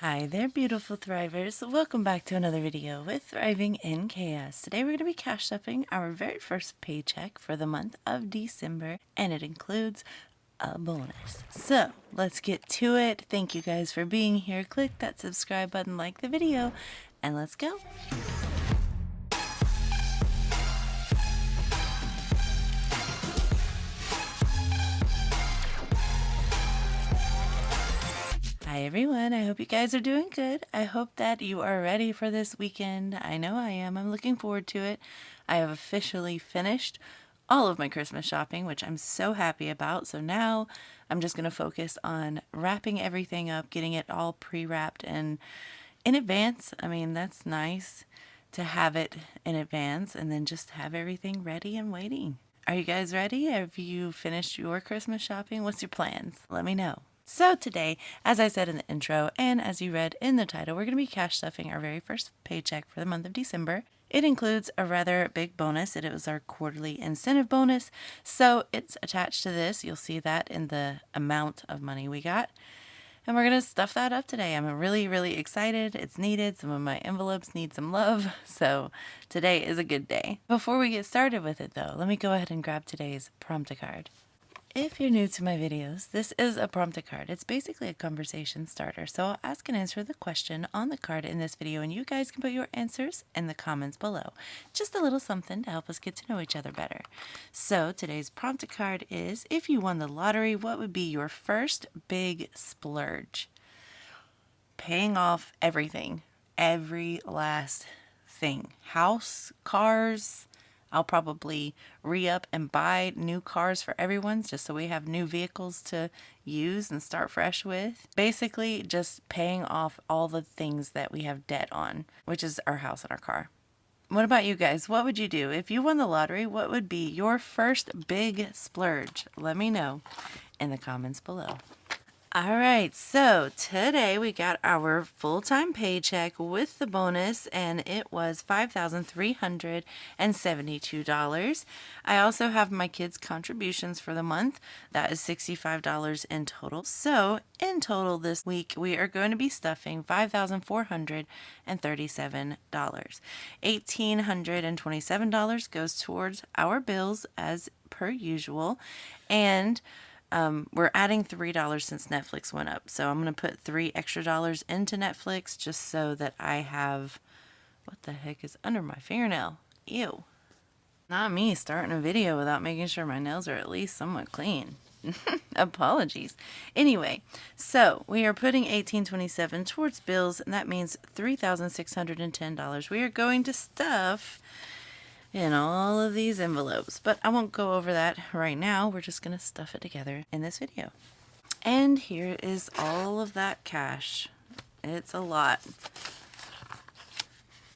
Hi there, beautiful thrivers. Welcome back to another video with Thriving in Chaos. Today we're going to be cash stuffing our very first paycheck for the month of December, and it includes a bonus. So let's get to it. Thank you guys for being here. Click that subscribe button, like the video, and let's go. Hi everyone, I hope you guys are doing good. I hope that you are ready for this weekend. I know I am. I'm looking forward to it. I have officially finished all of my Christmas shopping, which I'm so happy about. So now I'm just going to focus on wrapping everything up, getting it all pre-wrapped and in advance. I mean, that's nice to have it in advance and then just have everything ready and waiting. Are you guys ready? Have you finished your Christmas shopping? What's your plans? Let me know. So today, as I said in the intro and as you read in the title, we're going to be cash stuffing our very first paycheck for the month of December. It includes a rather big bonus. It was our quarterly incentive bonus, so it's attached to this. You'll see that in the amount of money we got. And we're going to stuff that up today. I'm really, really excited. It's needed. Some of my envelopes need some love, so today is a good day. Before we get started with it though, let me go ahead and grab today's prompt card. If you're new to my videos, this is a prompt card. It's basically a conversation starter. So I'll ask and answer the question on the card in this video, and you guys can put your answers in the comments below. Just a little something to help us get to know each other better. So today's prompt card is, if you won the lottery, what would be your first big splurge? Paying off everything. Every last thing. House, cars. I'll probably re-up and buy new cars for everyone just so we have new vehicles to use and start fresh with. Basically, just paying off all the things that we have debt on, which is our house and our car. What about you guys? What would you do? If you won the lottery, what would be your first big splurge? Let me know in the comments below. All right, so today we got our full-time paycheck with the bonus, and it was $5,372. I also have my kids' contributions for the month. That is $65 in total. So in total this week, we are going to be stuffing $5,437. $1,827 goes towards our bills as per usual, and we're adding $3 since Netflix went up. So I'm going to put $3 extra into Netflix just so that I have, what the heck is under my fingernail? Ew. Not me starting a video without making sure my nails are at least somewhat clean. Apologies. Anyway, so we are putting $1,827 towards bills, and that means $3,610 we are going to stuff in all of these envelopes, but I won't go over that right now. We're just going to stuff it together in this video. And here is all of that cash. It's a lot.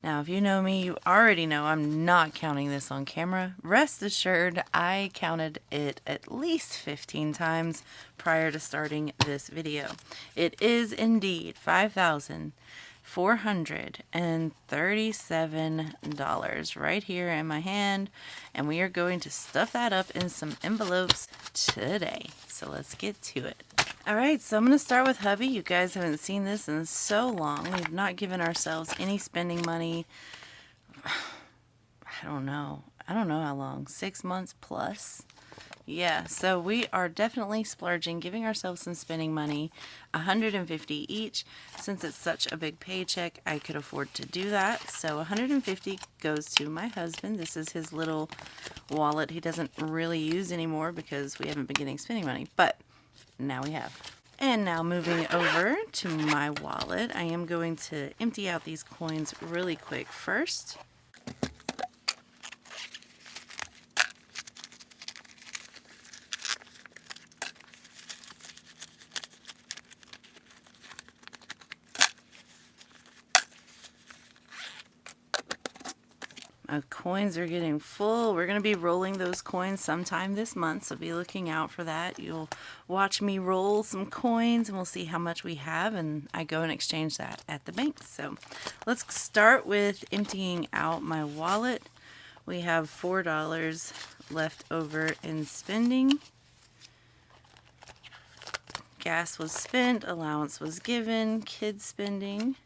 Now, if you know me, you already know I'm not counting this on camera. Rest assured, I counted it at least 15 times prior to starting this video. It is indeed $5,437 right here in my hand, and we are going to stuff that up in some envelopes today. So let's get to it. All right, so I'm going to start with hubby. You guys haven't seen this in so long. We've not given ourselves any spending money. I don't know how long, 6 months plus. Yeah, so we are definitely splurging, giving ourselves some spending money, $150 each. Since it's such a big paycheck, I could afford to do that. So $150 goes to my husband. This is his little wallet he doesn't really use anymore because we haven't been getting spending money, but now we have. And now moving over to my wallet, I am going to empty out these coins really quick first. My coins are getting full. We're going to be rolling those coins sometime this month, so be looking out for that. You'll watch me roll some coins, and we'll see how much we have, and I go and exchange that at the bank. So let's start with emptying out my wallet. We have $4 left over in spending. gas was spent, allowance was given, kids spending.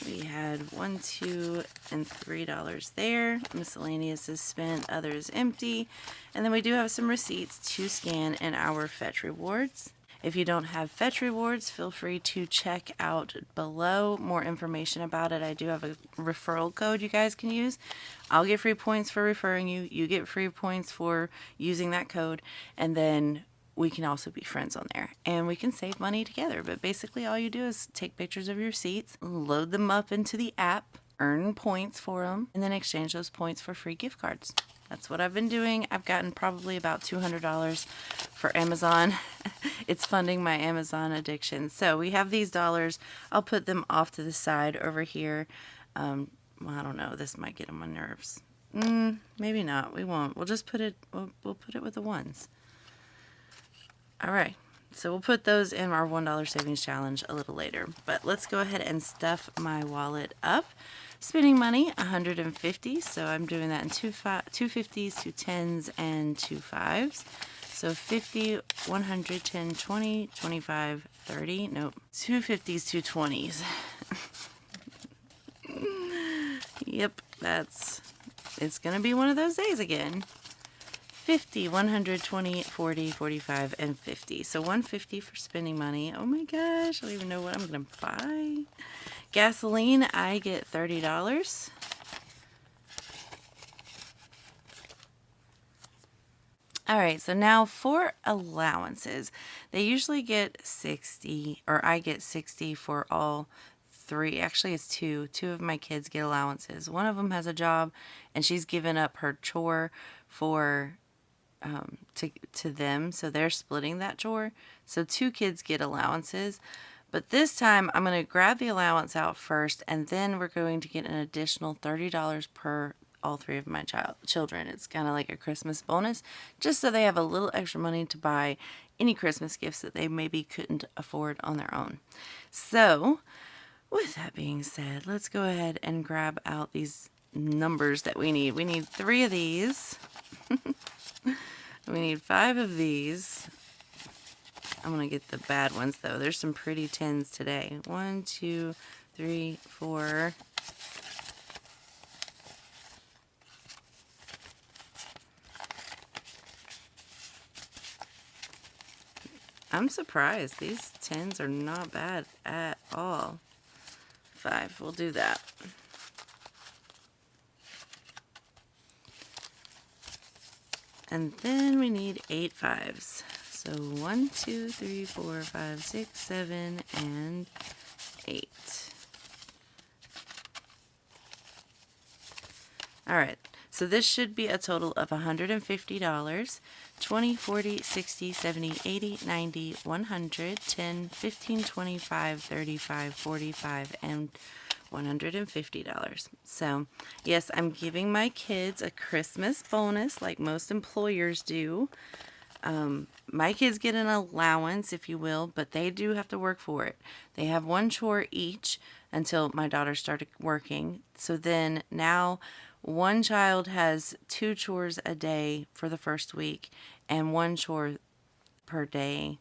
We had $1, $2, and $3 there. Miscellaneous is spent, other is empty. And then we do have some receipts to scan in our Fetch Rewards. If you don't have Fetch Rewards, feel free to check out below more information about it. I do have a referral code you guys can use. I'll get free points for referring you. You get free points for using that code. And then we can also be friends on there and we can save money together. But basically all you do is take pictures of your receipts, load them up into the app, earn points for them, and then exchange those points for free gift cards. That's what I've been doing. I've gotten probably about $200 for Amazon. It's funding my Amazon addiction. So we have these dollars. I'll put them off to the side over here. Well, I don't know. This might get on my nerves. Maybe not. We won't. We'll just put it. We'll put it with the ones. All right. So we'll put those in our $1 savings challenge a little later. But let's go ahead and stuff my wallet up. Spending money, $150, so I'm doing that in two 50s, 2 10s, and 2 5s. So 50, 100, 10, 20, 25, 30, nope, 2 50s, 2 20s. Yep, it's gonna be one of those days again. 50, 100, 20, 40, 45, and 50. So 150 for spending money. Oh my gosh, I don't even know what I'm gonna buy. Gasoline, I get $30. All right, so now for allowances. They usually get 60, or I get 60 for all three. Actually, it's two. Two of my kids get allowances. One of them has a job, and she's given up her chore for to them, so they're splitting that chore. So 2 kids get allowances. But this time, I'm going to grab the allowance out first, and then we're going to get an additional $30 per all 3 of my children. It's kind of like a Christmas bonus, just so they have a little extra money to buy any Christmas gifts that they maybe couldn't afford on their own. So, with that being said, let's go ahead and grab out these numbers that we need. We need 3 of these. We need 5 of these. I'm going to get the bad ones, though. There's some pretty 10s today. 1, 2, 3, 4. I'm surprised. These 10s are not bad at all. 5. We'll do that. And then we need 8 5s. So 1, 2, 3, 4, 5, 6, 7, and 8. All right, so this should be a total of $150. 20, 40, 60, 70, 80, 90, 100, 10, 15, 25, 35, 45, and $150. So, yes, I'm giving my kids a Christmas bonus like most employers do. My kids get an allowance, if you will, but they do have to work for it. They have 1 chore each until my daughter started working. So then now 1 child has 2 chores a day for the first week and 1 chore per day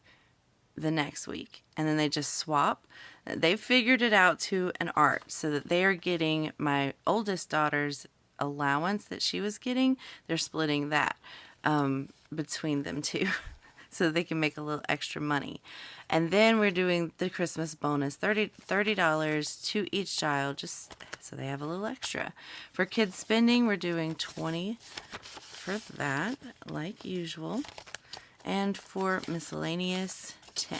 the next week. And then they just swap. They figured it out to an art so that they are getting my oldest daughter's allowance that she was getting. They're splitting that between them 2 so they can make a little extra money. And then we're doing the Christmas bonus, $30 to each child, just so they have a little extra. For kids spending, we're doing 20 for that, like usual. And for miscellaneous, 10.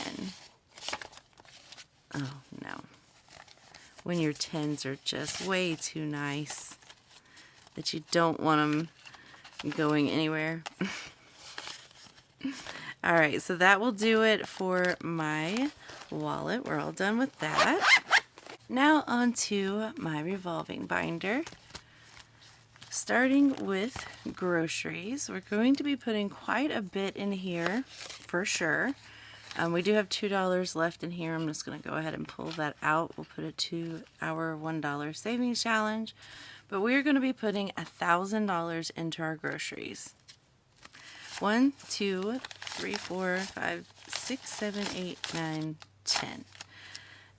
Oh, no. When your 10s are just way too nice that you don't want them going anywhere. All right, so that will do it for my wallet. We're all done with that. Now on to my revolving binder. Starting with groceries, we're going to be putting quite a bit in here for sure. We do have $2 left in here. I'm just going to go ahead and pull that out. We'll put it to our $1 savings challenge. But we're going to be putting $1,000 into our groceries. 1, 2, 3, 4, 5, 6, 7, 8, 9, 10.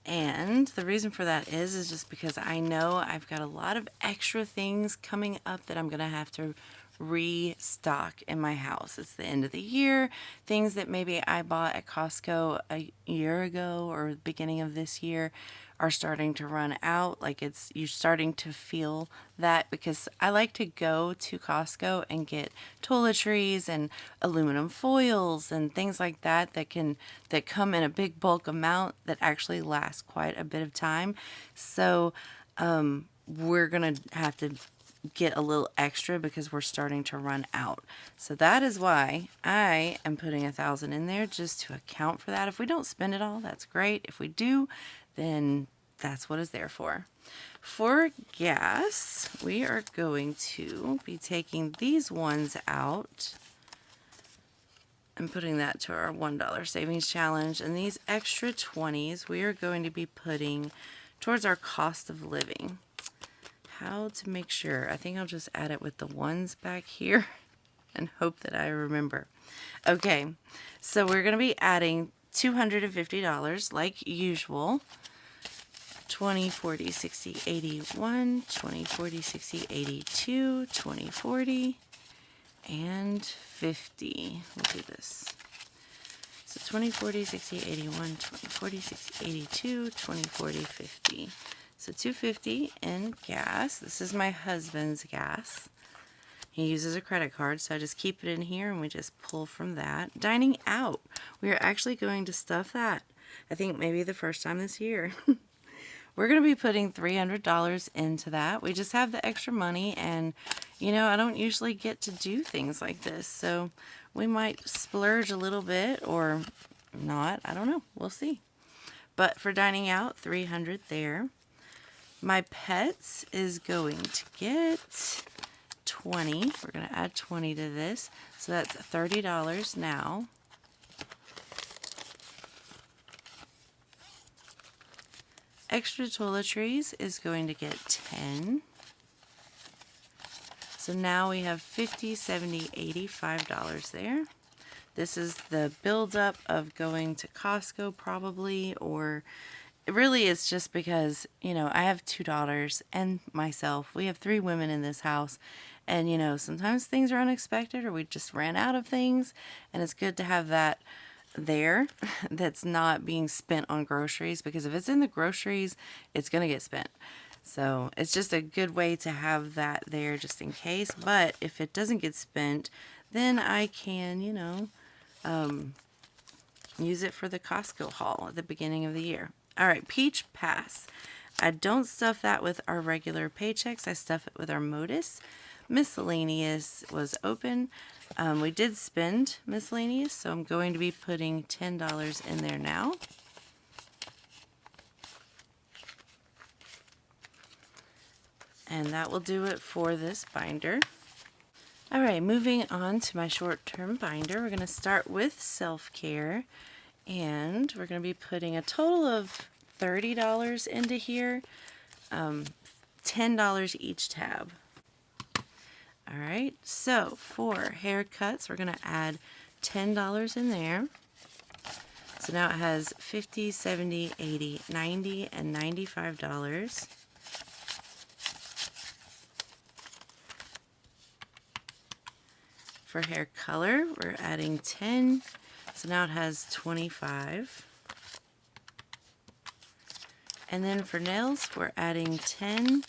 And the reason for that is just because I know I've got a lot of extra things coming up that I'm going to have to restock in my house. It's the end of the year. Things that maybe I bought at Costco a year ago or beginning of this year are starting to run out. Like you're starting to feel that, because I like to go to Costco and get toiletries and aluminum foils and things like that that come in a big bulk amount that actually last quite a bit of time. So we're gonna have to get a little extra because we're starting to run out. So that is why I am putting 1,000 in there, just to account for that. If we don't spend it all, that's great. If we do, then that's what it's there for. For gas, we are going to be taking these ones out and putting that to our $1 savings challenge. And these extra 20s we are going to be putting towards our cost of living. How to make sure? I think I'll just add it with the ones back here and hope that I remember. Okay, so we're going to be adding $250 like usual. 20, 40, 60, 81, 20, 40, 60, 82, 20, 40, and 50. We'll do this. So 20, 40, 60, 81, 20, 40, 60, 82, 20, 40, 50. So $2.50 in gas. This is my husband's gas. He uses a credit card, so I just keep it in here and we just pull from that. Dining out. We are actually going to stuff that. I think maybe the first time this year. We're going to be putting $300 into that. We just have the extra money, and you know, I don't usually get to do things like this, so we might splurge a little bit or not. I don't know. We'll see. But for dining out, $300 there. My pets is going to get 20. We're going to add 20 to this, so that's $30 now. Extra toiletries is going to get 10. So now we have $50, $70, $85 there. This is the buildup of going to Costco probably, or really it's just because, you know, I have 2 daughters and myself. We have 3 women in this house, and you know, sometimes things are unexpected or we just ran out of things, and it's good to have that there that's not being spent on groceries, because if it's in the groceries, it's going to get spent. So it's just a good way to have that there just in case. But if it doesn't get spent, then I can, you know, use it for the Costco haul at the beginning of the year. All right, Peach Pass. I don't stuff that with our regular paychecks. I stuff it with our Modus. Miscellaneous was open. We did spend miscellaneous, so I'm going to be putting $10 in there now. And that will do it for this binder. All right, moving on to my short-term binder. We're going to start with self-care, and we're going to be putting a total of $30 into here, $10 each tab. All right, so for haircuts, we're going to add $10 in there. So now it has $50, $70, $80, $90, and $95. For hair color, we're adding 10, so now it has 25. And then for nails, we're adding 10,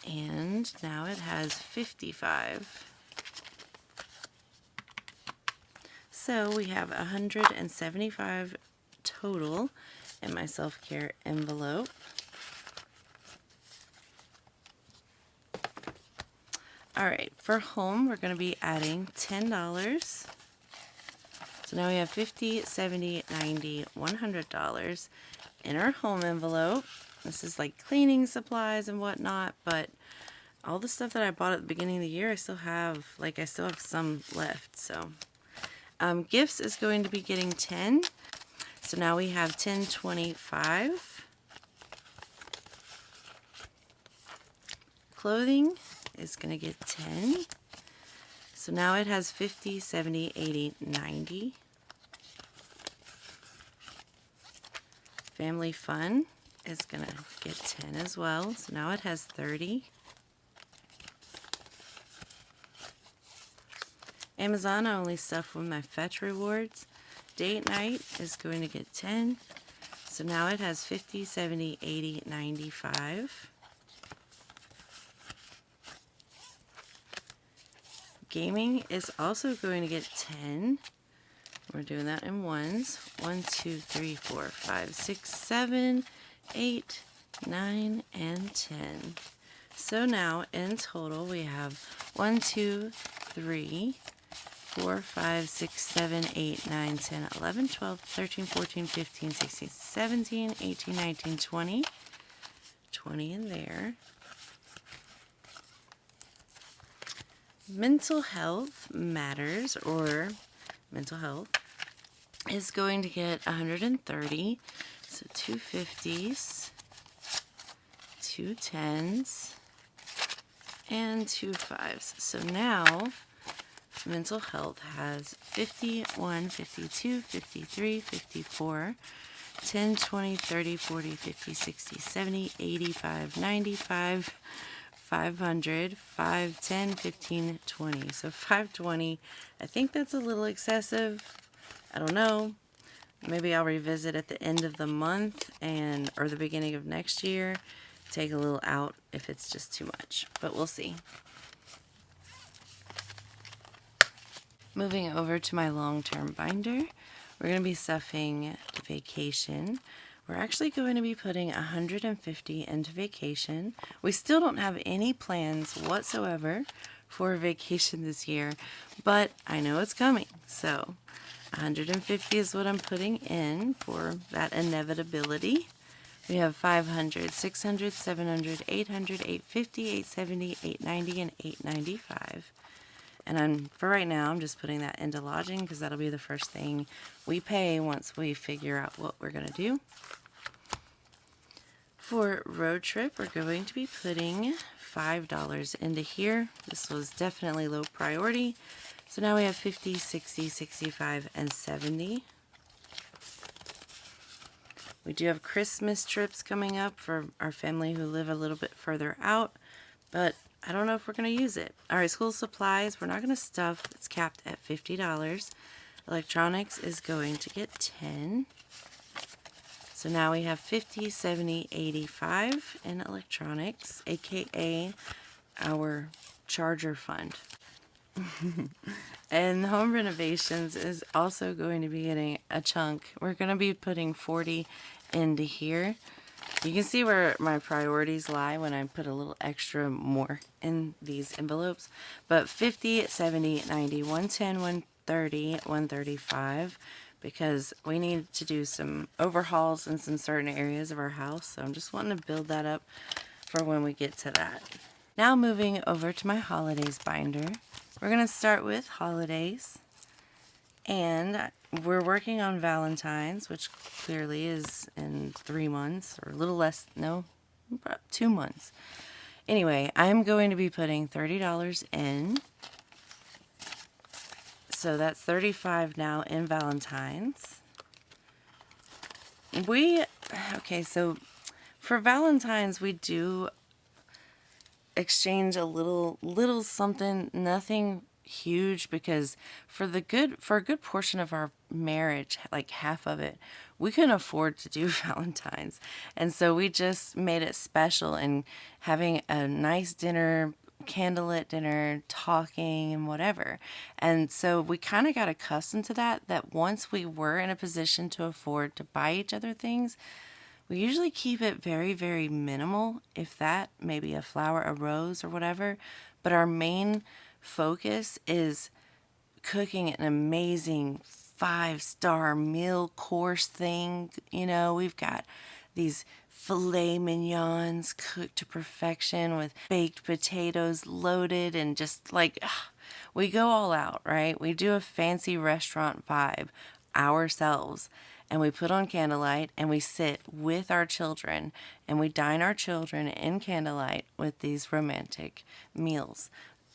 and now it has 55. So we have 175 total in my self-care envelope. All right, for home, we're going to be adding $10. So now we have $50, $70, $90, $100 in our home envelope. This is like cleaning supplies and whatnot, but all the stuff that I bought at the beginning of the year, I still have some left. So gifts is going to be getting 10. So now we have 10, 25. Clothing is going to get 10. So now it has 50, 70, 80, 90. Family Fun is going to get 10 as well. So now it has 30. Amazon, I only stuff with my Fetch rewards. Date Night is going to get 10. So now it has 50, 70, 80, 95. Gaming is also going to get 10. We're doing that in ones. 1, 2, 3, 4, 5, 6, 7, 8, 9, and 10. So now in total we have 1, 2, 3, 4, 5, 6, 7, 8, 9, 10, 11, 12, 13, 14, 15, 16, 17, 18, 19, 20. 20 in there. Mental Health Matters, or Mental Health, is going to get 130. So 2 50s, 2 10s, and 2 5s. So now Mental Health has 51, 52, 53, 54, 10, 20, 30, 40, 50, 60, 70, 85, 95, 500, 5, 10, 15, 20. So 520, I think that's a little excessive. I don't know. Maybe I'll revisit at the end of the month or the beginning of next year. Take a little out if it's just too much, but we'll see. Moving over to my long-term binder, we're going to be stuffing vacation. We're actually going to be putting 150 into vacation. We still don't have any plans whatsoever for vacation this year, but I know it's coming. So 150 is what I'm putting in for that inevitability. We have 500, 600, 700, 800, 850, 870, 890, and 895. And for right now, I'm just putting that into lodging because that'll be the first thing we pay once we figure out what we're going to do. For road trip, we're going to be putting $5 into here. This was definitely low priority. So now we have 50, 60, 65, and 70. We do have Christmas trips coming up for our family who live a little bit further out, but I don't know if we're going to use it. All right, school supplies, we're not going to stuff. It's capped at $50. Electronics is going to get 10. So now we have 50, 70, 85 in electronics, aka our charger fund. And home renovations is also going to be getting a chunk. We're going to be putting 40 into here. You can see where my priorities lie when I put a little extra more in these envelopes. But 50, 70, 90, 110, 130, 135, because we need to do some overhauls in some certain areas of our house. So I'm just wanting to build that up for when we get to that. Now moving over to my holidays binder. We're going to start with holidays. And we're working on Valentine's, which clearly is in 3 months, or a little less, no, about 2 months. Anyway, I'm going to be putting $30 in. So that's 35 now in Valentine's. Okay, so for Valentine's, we do exchange a little something, nothing huge, because for a good portion of our marriage, like half of it, we couldn't afford to do Valentine's, and so we just made it special and having a nice dinner, candlelit dinner, talking and whatever. And so we kind of got accustomed to that once we were in a position to afford to buy each other things, we usually keep it very, very minimal, if that, maybe a flower, a rose, or whatever. But our main focus is cooking an amazing 5-star meal course thing. You know, we've got these filet mignons cooked to perfection with baked potatoes loaded, and just like, we go all out, right? We do a fancy restaurant vibe ourselves. And we put on candlelight and we sit with our children and we dine our children in candlelight with these romantic meals.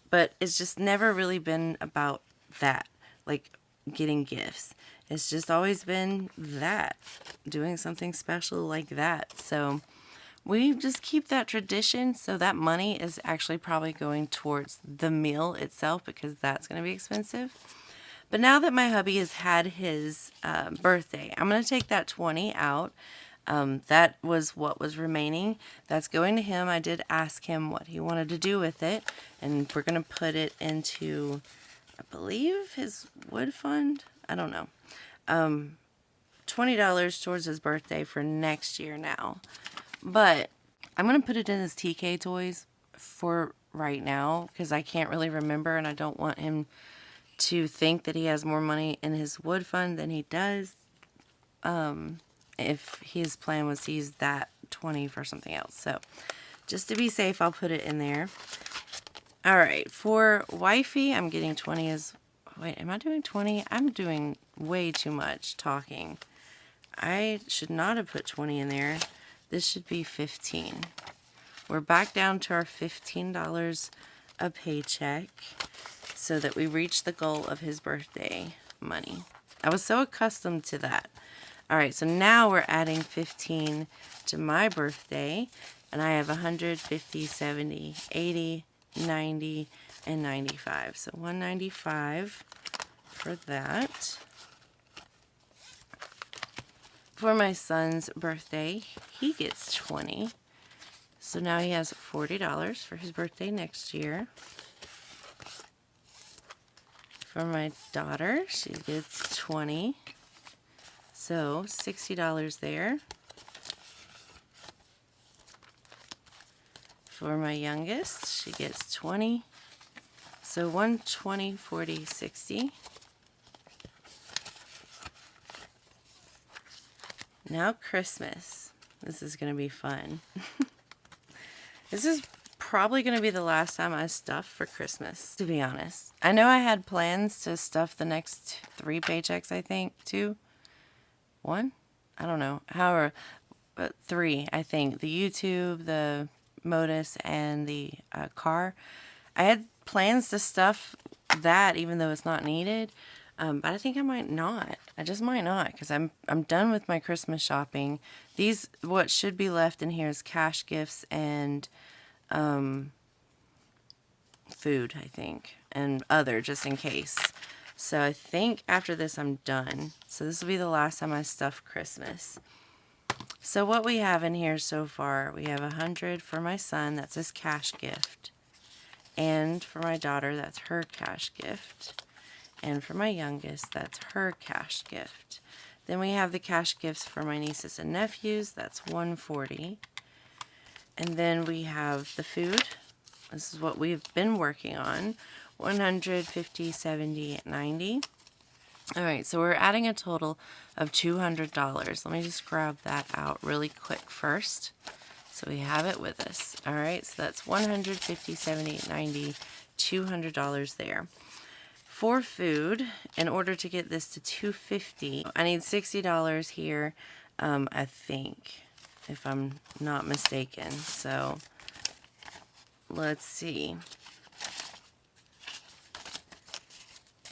But it's just never really been about that, like getting gifts. It's just always been that, doing something special like that. So we just keep that tradition. So that money is actually probably going towards the meal itself because that's going to be expensive. But now that my hubby has had his birthday, I'm going to take that 20 out. That was what was remaining. That's going to him. I did ask him what he wanted to do with it. And we're going to put it into, I believe, his wood fund. I don't know. $20 towards his birthday for next year now. But I'm going to put it in his TK toys for right now because I can't really remember and I don't want him to think that he has more money in his wood fund than he does. If his plan was to use that 20 for something else. So just to be safe, I'll put it in there. All right, for wifey, I'm getting 20 as, wait, am I doing 20? I'm doing way too much talking. I should not have put 20 in there. This should be 15. We're back down to our $15 a paycheck so that we reach the goal of his birthday money. I was so accustomed to that. All right, so now we're adding 15 to my birthday, and I have 100, 50, 70, 80, 90, and 95. So 195 for that. For my son's birthday, he gets 20. So now he has $40 for his birthday next year. For my daughter, she gets 20. So $60 there. For my youngest, she gets 20. So 120, 40, 60. Now Christmas. This is going to be fun. This is probably going to be the last time I stuff for Christmas, to be honest. I know I had plans to stuff the next 3 paychecks, I think. 2? 1? I don't know. However, but 3, I think. The YouTube, the Modus, and the car. I had plans to stuff that even though it's not needed. But I think I might not. I just might not because I'm done with my Christmas shopping. These, what should be left in here is cash gifts and food, I think, and other just in case. So I think after this I'm done. So this will be the last time I stuff Christmas. So what we have in here so far, we have 100 for my son, that's his cash gift. And for my daughter, that's her cash gift. And for my youngest, that's her cash gift. Then we have the cash gifts for my nieces and nephews. That's $140. And then we have the food. This is what we've been working on. $150, $70, $90. All right, so we're adding a total of $200. Let me just grab that out really quick first so we have it with us. All right, so that's $150, $70, $90, $200 there. For food, in order to get this to $250, I need $60 here, I think, if I'm not mistaken. So let's see.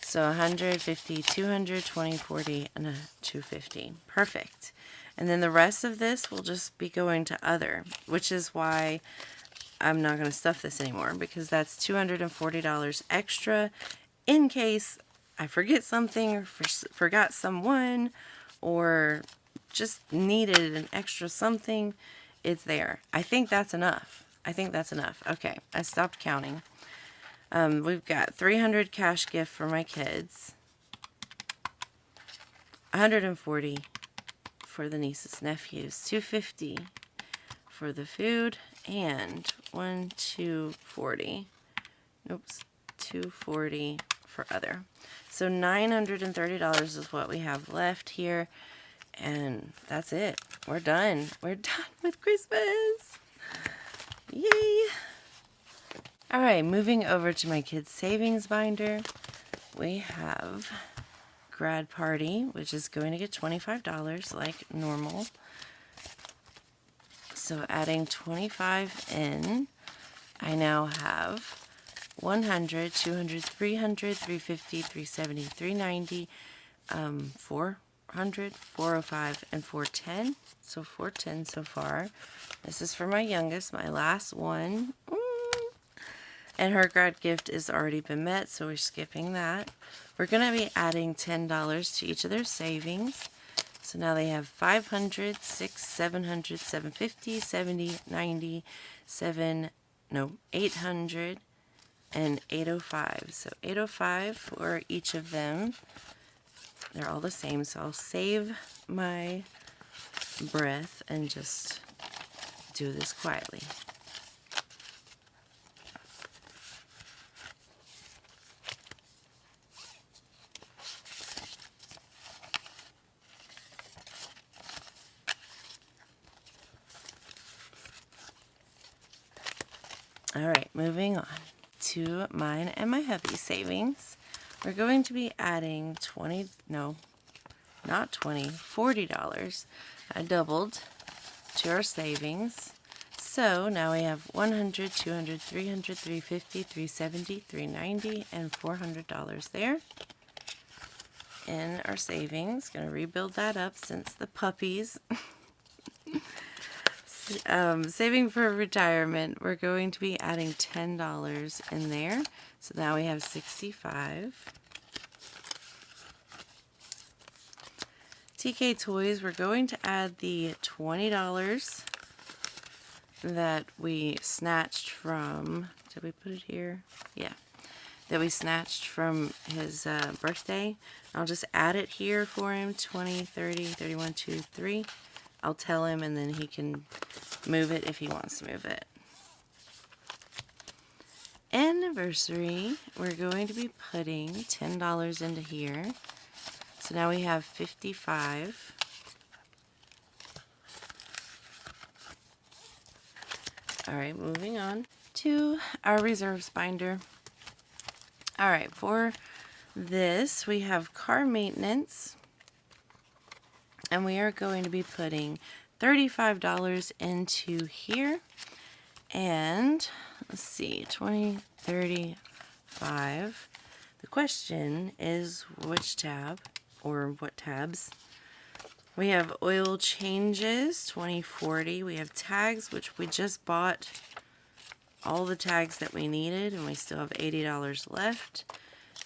So 150, 200, 20, 40, and 250. Perfect. And then the rest of this will just be going to other, which is why I'm not going to stuff this anymore, because that's $240 extra in case I forget something or forgot someone or just needed an extra something. It's there. I think that's enough. Okay, I stopped counting. We've got 300 cash gift for my kids, 140 for the nieces, nephews, 250 for the food, and 240. Oops, 240 for other. So $930 is what we have left here, and that's it. We're done. We're done with Christmas. Yay! All right, moving over to my kids' savings binder, we have grad party, which is going to get $25 like normal. So adding 25 in, I now have 100, 200, 300, 350, 370, 390, 400, 405, and 410. So 410 so far. This is for my youngest, my last one. And her grad gift has already been met, so we're skipping that. We're going to be adding $10 to each of their savings. So now they have 500, 6, 700, 750, 70, 90, 800, and 805. So 805 for each of them. They're all the same, so I'll save my breath and just do this quietly. All right, moving on to mine and my hubby's savings. We're going to be adding $40. I doubled to our savings. So now we have 100, 200, 300, 350, 370, 390, and $400 there in our savings. Going to rebuild that up since the puppies. Saving for retirement, we're going to be adding $10 in there. So now we have 65. TK Toys, we're going to add the $20 that we snatched from, did we put it here? Yeah, that we snatched from his birthday. I'll just add it here for him, 20, 30, 31, 2, 3. I'll tell him and then he can move it if he wants to move it. Anniversary, we're going to be putting $10 into here. So now we have 55. All right, moving on to our reserves binder. All right, for this, we have car maintenance. And we are going to be putting $35 into here. And let's see, 20, 35. The question is which tab or what tabs. We have oil changes, 2040. We have tags, which we just bought all the tags that we needed, and we still have $80 left.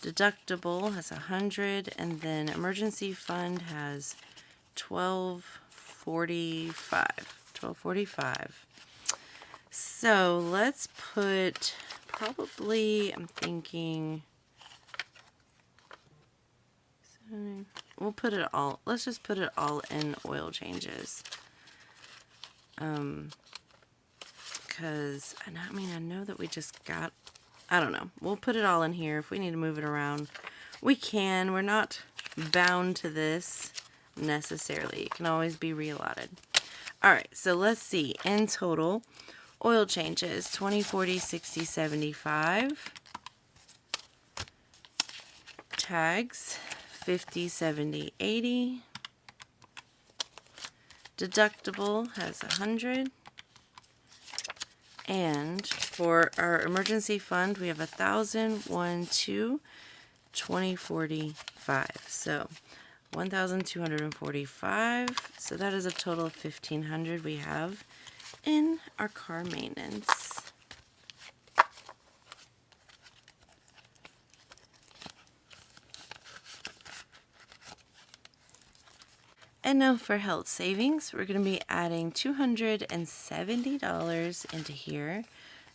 Deductible has 100, and then emergency fund has 1245. So let's put probably, I'm thinking, we'll put it all, let's just put it all in oil changes. Because, I know that we just got, I don't know. We'll put it all in here. If we need to move it around, we can. We're not bound to this necessarily. It can always be reallotted. All right, so let's see. In total, oil changes, 20, 40, 60, 75. Tags, 50, 70, 80. Deductible has 100. And for our emergency fund, we have 1,000, 1, 2, 20, 45. So 1,245. So that is a total of 1,500 we have in our car maintenance. And now for health savings, we're going to be adding $270 into here.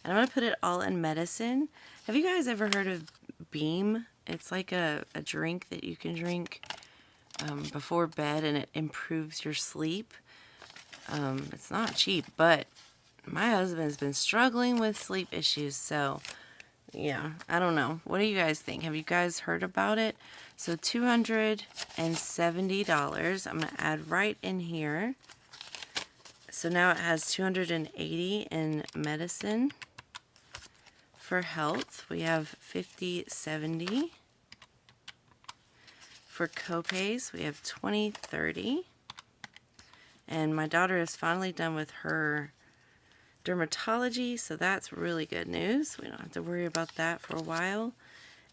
And I'm going to put it all in medicine. Have you guys ever heard of Beam? It's like a drink that you can drink before bed, and it improves your sleep. It's not cheap, but my husband's been struggling with sleep issues, so yeah, I don't know. What do you guys think? Have you guys heard about it? So $270 I'm going to add right in here. So now it has 280 in medicine. For health, we have 50, 70. For copays, we have 20, 30. And my daughter is finally done with her dermatology, so that's really good news. We don't have to worry about that for a while.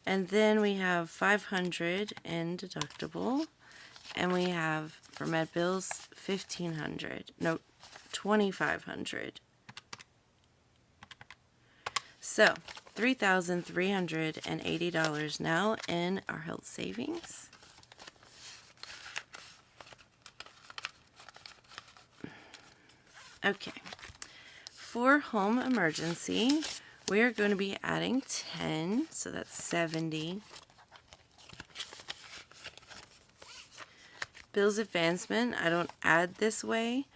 And then we have $500 in deductible. And we have, for med bills, $1,500. No, $2,500. So, $3,380 now in our health savings. Okay. For home emergency, we are going to be adding 10, so that's 70. Bills advancement, I don't add this way.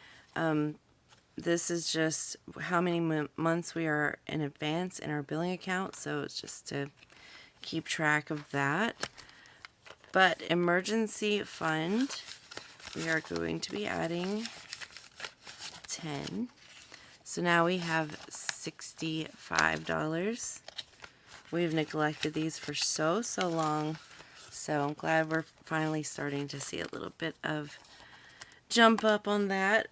This is just how many months we are in advance in our billing account, so it's just to keep track of that. But emergency fund, we are going to be adding 10. So now we have $65. We've neglected these for so long, so I'm glad we're finally starting to see a little bit of jump up on that.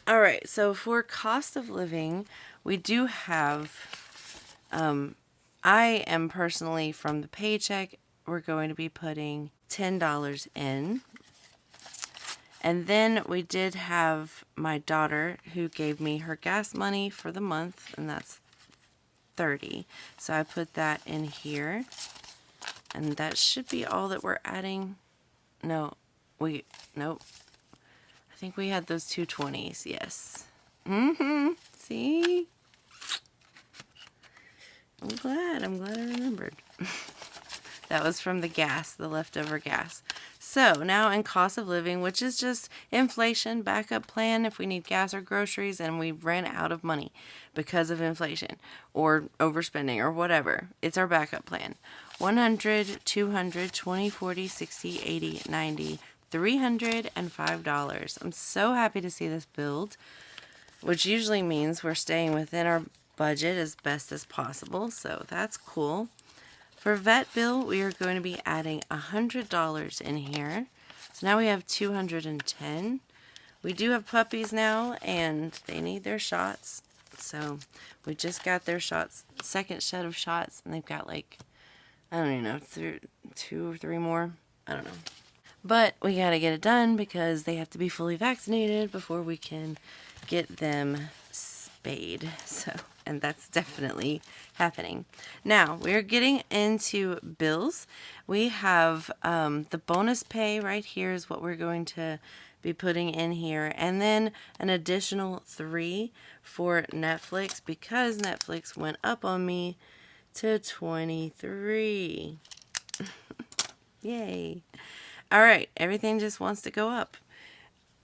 All right, so for cost of living, we do have, I am personally from the paycheck, we're going to be putting $10 in. And then we did have my daughter who gave me her gas money for the month, and that's $30. So I put that in here. And that should be all that we're adding. Nope. I think we had those two 20s, yes. See? I'm glad I remembered. That was from the gas, the leftover gas. So now in cost of living, which is just inflation backup plan if we need gas or groceries and we ran out of money because of inflation or overspending or whatever. It's our backup plan. 100, 200, 20, 40, 60, 80, 90, $305. I'm so happy to see this build, which usually means we're staying within our budget as best as possible, so that's cool. For vet bill, we are going to be adding $100 in here. So now we have $210. We do have puppies now, and they need their shots. So we just got their shots, second set of shots, and they've got like, I don't even know, 2 or 3 more. I don't know. But we got to get it done because they have to be fully vaccinated before we can get them spayed. And that's definitely happening. Now, we're getting into bills. We have the bonus pay right here is what we're going to be putting in here. And then an additional 3 for Netflix because Netflix went up on me to 23. Yay. All right, everything just wants to go up.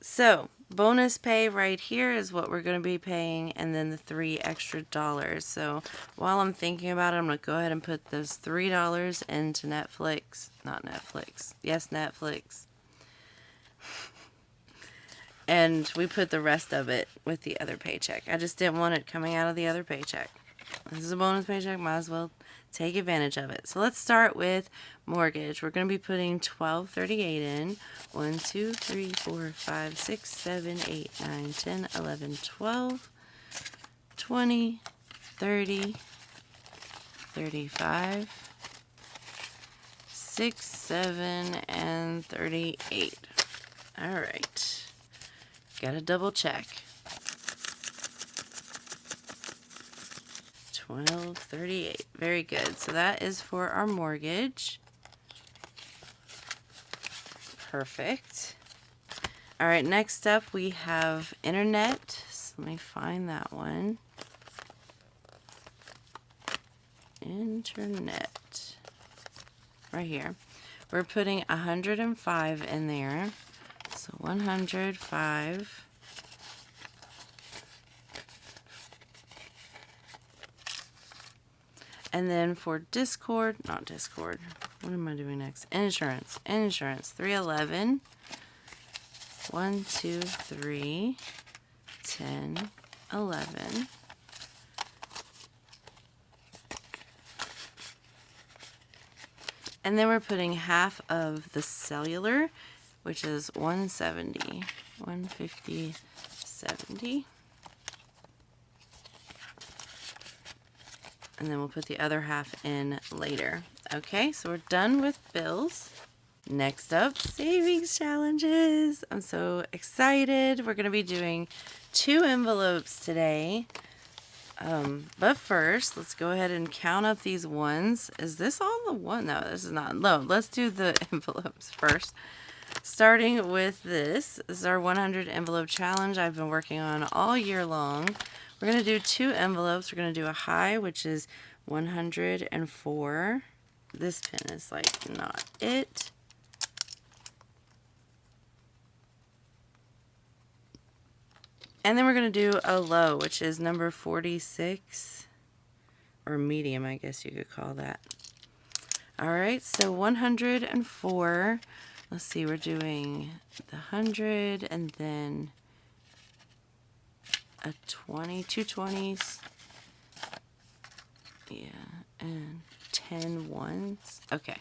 So, bonus pay right here is what we're going to be paying, and then the $3 extra. So, while I'm thinking about it, I'm going to go ahead and put those $3 into Netflix. Not Netflix. Yes, Netflix. And we put the rest of it with the other paycheck. I just didn't want it coming out of the other paycheck. This is a bonus paycheck, might as well take advantage of it. So let's start with mortgage. We're going to be putting $1,238 in. 1, 2, 3, 4, 5, 6, 7, 8, 9, 10, 11, 12, 20, 30, 35, 6, 7, and 38. All right. Gotta double check. 1238. Very good. So that is for our mortgage. Perfect. All right, next up we have internet. So let me find that one. Internet. Right here. We're putting 105 in there. So 105. And then for Discord, not Discord, what am I doing next? Insurance, 311. 1, 2, 3, 10, 11. And then we're putting half of the cellular, which is 170, 150, 70. And then we'll put the other half in later. Okay, so we're done with bills. Next up, savings challenges. I'm so excited. We're going to be doing 2 envelopes today. But first, let's go ahead and count up these ones. Is this all the one? No, this is not. No, let's do the envelopes first. Starting with this is our 100 envelope challenge I've been working on all year long. We're going to do 2 envelopes. We're going to do a high, which is 104. This pin is like not it. And then we're going to do a low, which is number 46, or medium, I guess you could call that. All right, so 104. Let's see, we're doing the 100 and then a 20, 2 20s. Yeah, and 10 ones. Okay.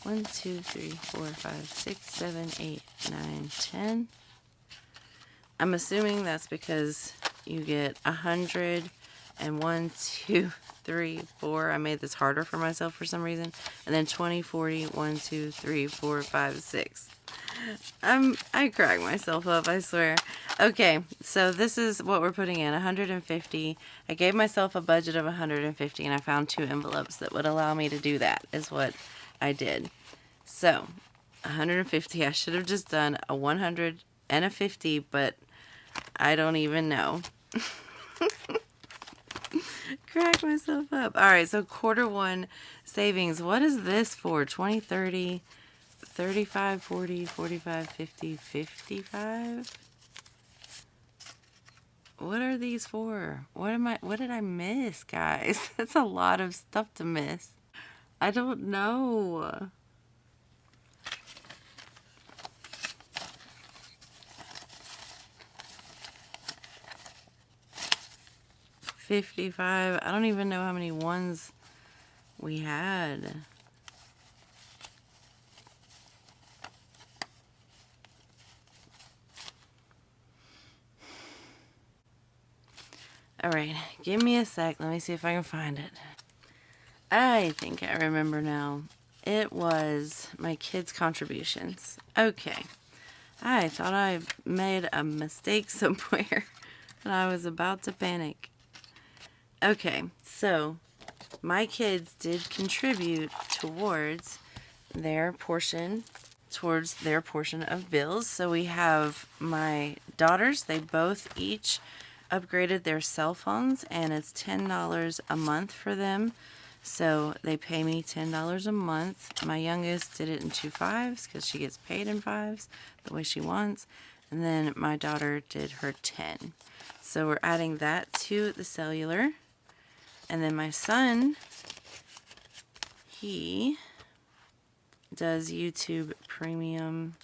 1, 2, 3, 4, 5, 6, 7, 8, 9, 10. I'm assuming that's because you get 100 and 1, 2, 3, 4. I made this harder for myself for some reason. And then 20, 40, 1, 2, 3, 4, 5, 6. I crack myself up, I swear. Okay, so this is what we're putting in, 150. I gave myself a budget of 150 and I found 2 envelopes that would allow me to do that, is what I did. So, 150, I should have just done a 100 and a 50, but I don't even know. Crack myself up. Alright, so quarter 1 savings. What is this for? 20, 30, 35, 40, 45, 50, 55? What are these for? What did I miss, guys? That's a lot of stuff to miss. I don't know. $55. I don't even know how many ones we had. Alright, give me a sec. Let me see if I can find it. I think I remember now. It was my kids' contributions. Okay. I thought I made a mistake somewhere and I was about to panic. Okay, so my kids did contribute towards their portion of bills. So we have my daughters, they both each upgraded their cell phones and it's $10 a month for them. So they pay me $10 a month. My youngest did it in 2 5s because she gets paid in 5s the way she wants. And then my daughter did her 10. So we're adding that to the cellular. And then my son, he does YouTube Premium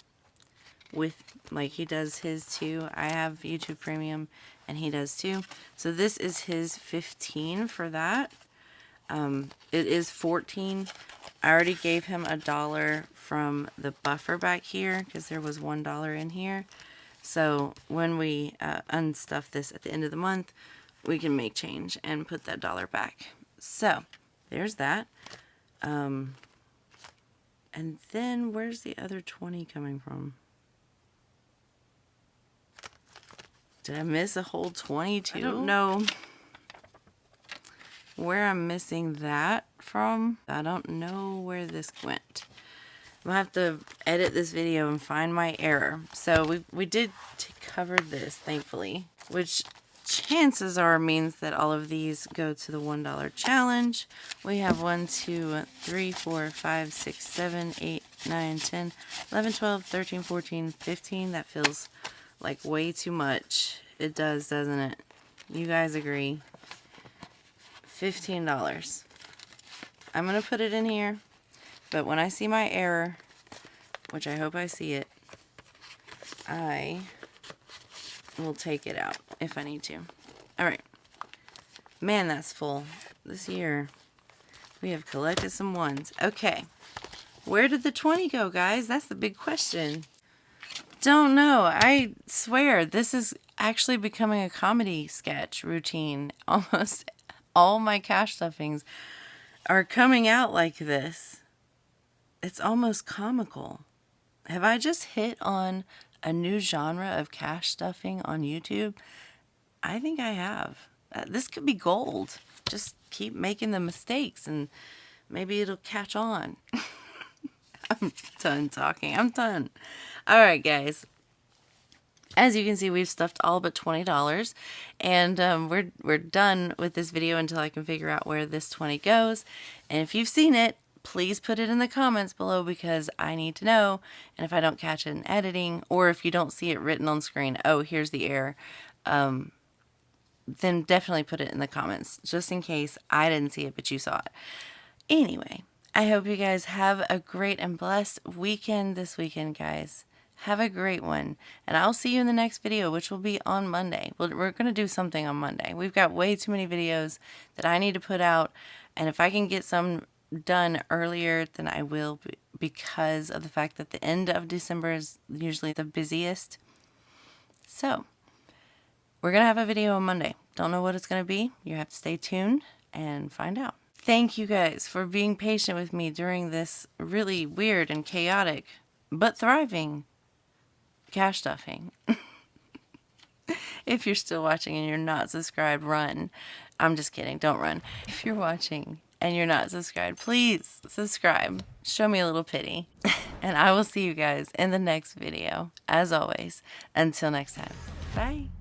with, like, he does his too. I have YouTube Premium and he does too. So this is his 15 for that. It is 14. I already gave him $1 from the buffer back here because there was $1 in here. So when we unstuff this at the end of the month, we can make change and put that $1 back. So there's that. And then where's the other 20 coming from? Did I miss a whole 22? I don't know where I'm missing that from. I don't know where this went. I'm gonna have to edit this video and find my error. So we did cover this, thankfully, which chances are means that all of these go to the $1 challenge. We have 1, 2, 3, 4, 5, 6, 7, 8, 9, 10, 11, 12, 13, 14, 15. That feels like way too much. It does, doesn't it? You guys agree? $15. I'm going to put it in here, but when I see my error, which I hope I see it, I will take it out if I need to. Alright. Man, that's full. This year, we have collected some ones. Okay. Where did the 20 go, guys? That's the big question. Don't know. I swear, this is actually becoming a comedy sketch routine. Almost all my cash stuffings are coming out like this. It's almost comical. Have I just hit on a new genre of cash stuffing on YouTube? I think I have. This could be gold. Just keep making the mistakes and maybe it'll catch on. I'm done talking. I'm done. All right, guys. As you can see, we've stuffed all but $20, and we're done with this video until I can figure out where this 20 goes. And if you've seen it, please put it in the comments below because I need to know. And if I don't catch it in editing, or if you don't see it written on screen, oh, here's the error, then definitely put it in the comments just in case I didn't see it but you saw it. Anyway, I hope you guys have a great and blessed weekend this weekend, guys. Have a great one, and I'll see you in the next video, which will be on Monday. We're going to do something on Monday. We've got way too many videos that I need to put out, and if I can get some done earlier, then I will, because of the fact that the end of December is usually the busiest. So, we're going to have a video on Monday. Don't know what it's going to be. You have to stay tuned and find out. Thank you guys for being patient with me during this really weird and chaotic, but thriving cash stuffing. If you're still watching and you're not subscribed, run. I'm just kidding. Don't run. If you're watching and you're not subscribed, please subscribe. Show me a little pity. And I will see you guys in the next video. As always, until next time. Bye.